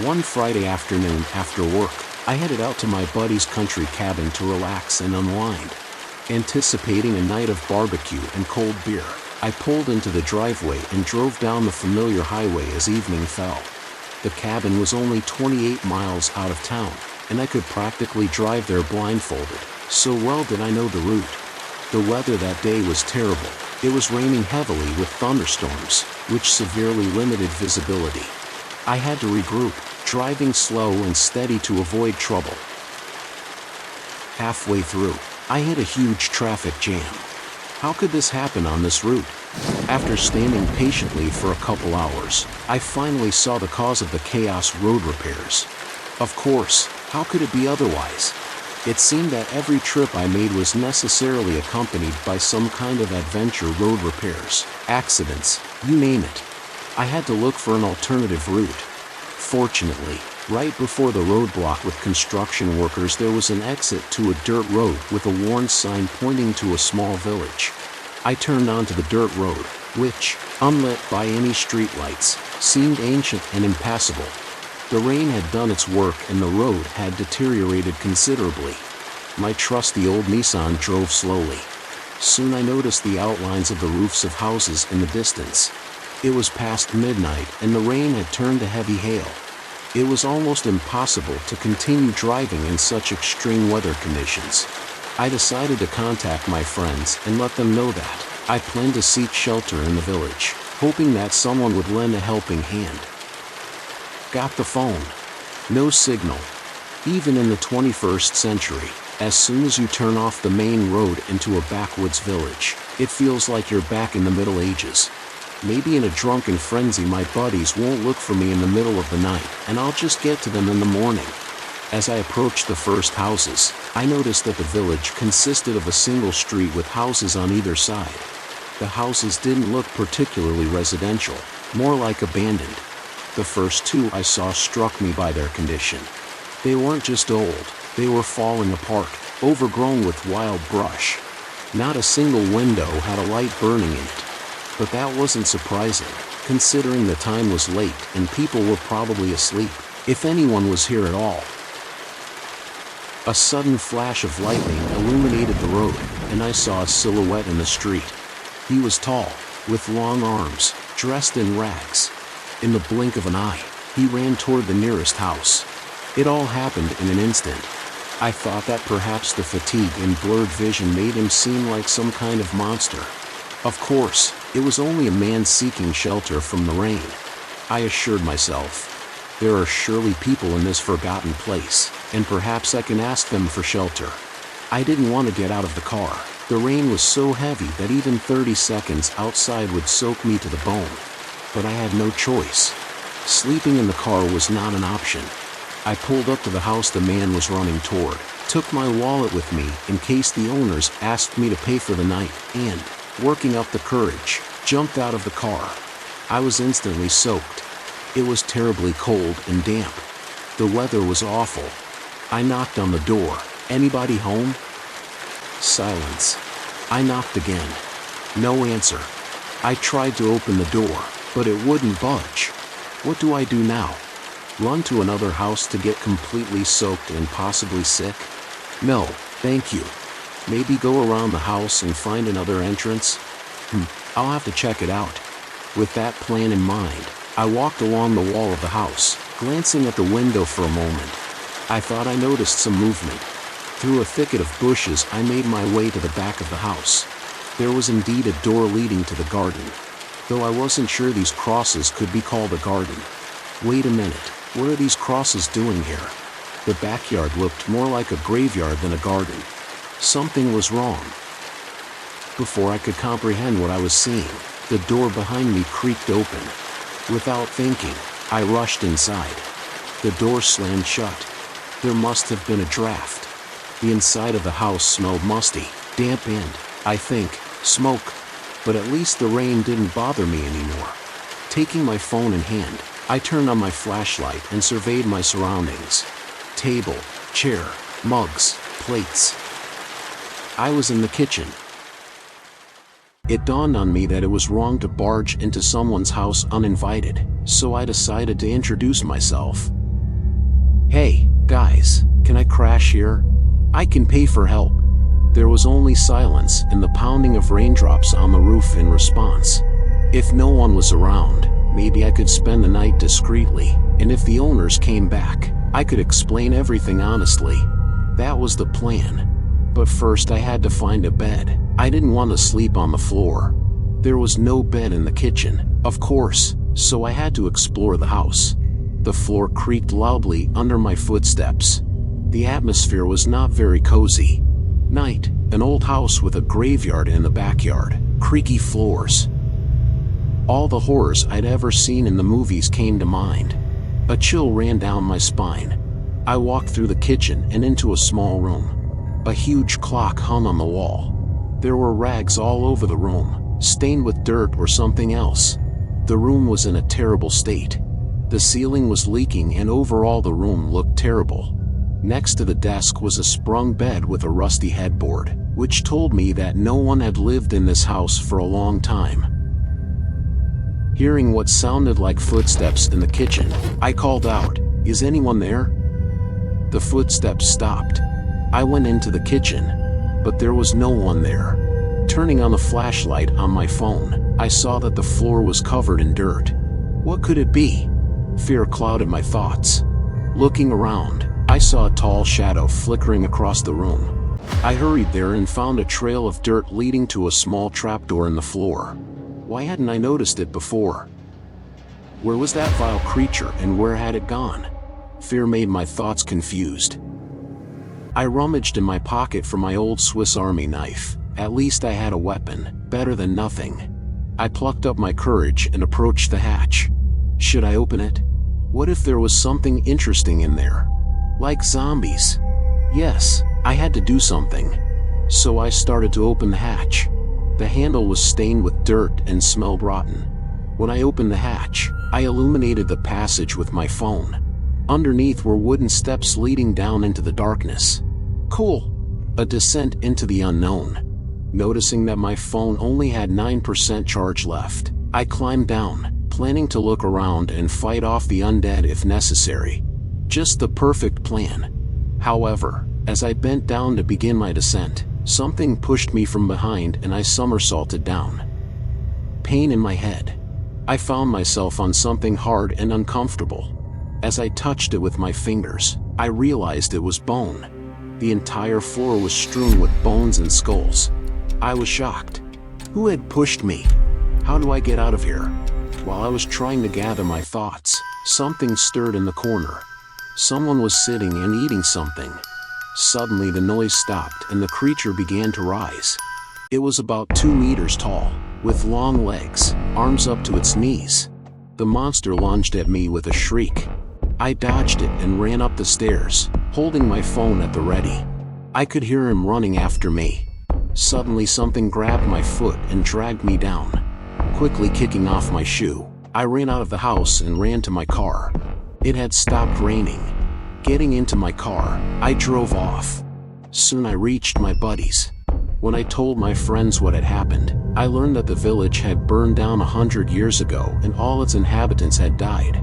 One Friday afternoon after work, I headed out to my buddy's country cabin to relax and unwind. Anticipating a night of barbecue and cold beer, I pulled into the driveway and drove down the familiar highway as evening fell. The cabin was only 28 miles out of town, and I could practically drive there blindfolded, so well did I know the route. The weather that day was terrible. It was raining heavily with thunderstorms, which severely limited visibility. I had to regroup, driving slow and steady to avoid trouble. Halfway through, I hit a huge traffic jam. How could this happen on this route? After standing patiently for a couple hours, I finally saw the cause of the chaos: road repairs. Of course, how could it be otherwise? It seemed that every trip I made was necessarily accompanied by some kind of adventure: road repairs, accidents, you name it. I had to look for an alternative route. Fortunately, right before the roadblock with construction workers, there was an exit to a dirt road with a worn sign pointing to a small village. I turned onto the dirt road, which, unlit by any streetlights, seemed ancient and impassable. The rain had done its work and the road had deteriorated considerably. My trusty old Nissan drove slowly. Soon I noticed the outlines of the roofs of houses in the distance. It was past midnight and the rain had turned to heavy hail. It was almost impossible to continue driving in such extreme weather conditions. I decided to contact my friends and let them know that I planned to seek shelter in the village, hoping that someone would lend a helping hand. Got the phone. No signal. Even in the 21st century, as soon as you turn off the main road into a backwoods village, it feels like you're back in the Middle Ages. Maybe in a drunken frenzy my buddies won't look for me in the middle of the night, and I'll just get to them in the morning. As I approached the first houses, I noticed that the village consisted of a single street with houses on either side. The houses didn't look particularly residential, more like abandoned. The first two I saw struck me by their condition. They weren't just old, they were falling apart, overgrown with wild brush. Not a single window had a light burning in it. But that wasn't surprising, considering the time was late and people were probably asleep, if anyone was here at all. A sudden flash of lightning illuminated the road, and I saw a silhouette in the street. He was tall, with long arms, dressed in rags. In the blink of an eye, he ran toward the nearest house. It all happened in an instant. I thought that perhaps the fatigue and blurred vision made him seem like some kind of monster. Of course, it was only a man seeking shelter from the rain. I assured myself, there are surely people in this forgotten place, and perhaps I can ask them for shelter. I didn't want to get out of the car. The rain was so heavy that even 30 seconds outside would soak me to the bone. But I had no choice. Sleeping in the car was not an option. I pulled up to the house the man was running toward, took my wallet with me in case the owners asked me to pay for the night, and, working up the courage, jumped out of the car. I was instantly soaked. It was terribly cold and damp. The weather was awful. I knocked on the door. Anybody home? Silence. I knocked again. No answer. I tried to open the door, but it wouldn't budge. What do I do now? Run to another house to get completely soaked and possibly sick? No, thank you. Maybe go around the house and find another entrance? I'll have to check it out. With that plan in mind, I walked along the wall of the house, glancing at the window for a moment. I thought I noticed some movement. Through a thicket of bushes I made my way to the back of the house. There was indeed a door leading to the garden, though I wasn't sure these crosses could be called a garden. Wait a minute, what are these crosses doing here? The backyard looked more like a graveyard than a garden. Something was wrong. Before I could comprehend what I was seeing, the door behind me creaked open. Without thinking, I rushed inside. The door slammed shut. There must have been a draft. The inside of the house smelled musty, damp and, I think, smoke. But at least the rain didn't bother me anymore. Taking my phone in hand, I turned on my flashlight and surveyed my surroundings. Table, chair, mugs, plates. I was in the kitchen. It dawned on me that it was wrong to barge into someone's house uninvited, so I decided to introduce myself. Hey, guys, can I crash here? I can pay for help. There was only silence and the pounding of raindrops on the roof in response. If no one was around, maybe I could spend the night discreetly, and if the owners came back, I could explain everything honestly. That was the plan. But first I had to find a bed. I didn't want to sleep on the floor. There was no bed in the kitchen, of course, so I had to explore the house. The floor creaked loudly under my footsteps. The atmosphere was not very cozy. Night, an old house with a graveyard in the backyard, creaky floors. All the horrors I'd ever seen in the movies came to mind. A chill ran down my spine. I walked through the kitchen and into a small room. A huge clock hung on the wall. There were rags all over the room, stained with dirt or something else. The room was in a terrible state. The ceiling was leaking and overall the room looked terrible. Next to the desk was a sprung bed with a rusty headboard, which told me that no one had lived in this house for a long time. Hearing what sounded like footsteps in the kitchen, I called out, "Is anyone there?" The footsteps stopped. I went into the kitchen, but there was no one there. Turning on the flashlight on my phone, I saw that the floor was covered in dirt. What could it be? Fear clouded my thoughts. Looking around, I saw a tall shadow flickering across the room. I hurried there and found a trail of dirt leading to a small trapdoor in the floor. Why hadn't I noticed it before? Where was that vile creature and where had it gone? Fear made my thoughts confused. I rummaged in my pocket for my old Swiss Army knife. At least I had a weapon, better than nothing. I plucked up my courage and approached the hatch. Should I open it? What if there was something interesting in there? Like zombies? Yes, I had to do something. So I started to open the hatch. The handle was stained with dirt and smelled rotten. When I opened the hatch, I illuminated the passage with my phone. Underneath were wooden steps leading down into the darkness. Cool. A descent into the unknown. Noticing that my phone only had 9% charge left, I climbed down, planning to look around and fight off the undead if necessary. Just the perfect plan. However, as I bent down to begin my descent, something pushed me from behind and I somersaulted down. Pain in my head. I found myself on something hard and uncomfortable. As I touched it with my fingers, I realized it was bone. The entire floor was strewn with bones and skulls. I was shocked. Who had pushed me? How do I get out of here? While I was trying to gather my thoughts, something stirred in the corner. Someone was sitting and eating something. Suddenly the noise stopped and the creature began to rise. It was about 2 meters tall, with long legs, arms up to its knees. The monster lunged at me with a shriek. I dodged it and ran up the stairs, holding my phone at the ready. I could hear him running after me. Suddenly something grabbed my foot and dragged me down. Quickly kicking off my shoe, I ran out of the house and ran to my car. It had stopped raining. Getting into my car, I drove off. Soon I reached my buddies. When I told my friends what had happened, I learned that the village had burned down 100 years ago and all its inhabitants had died.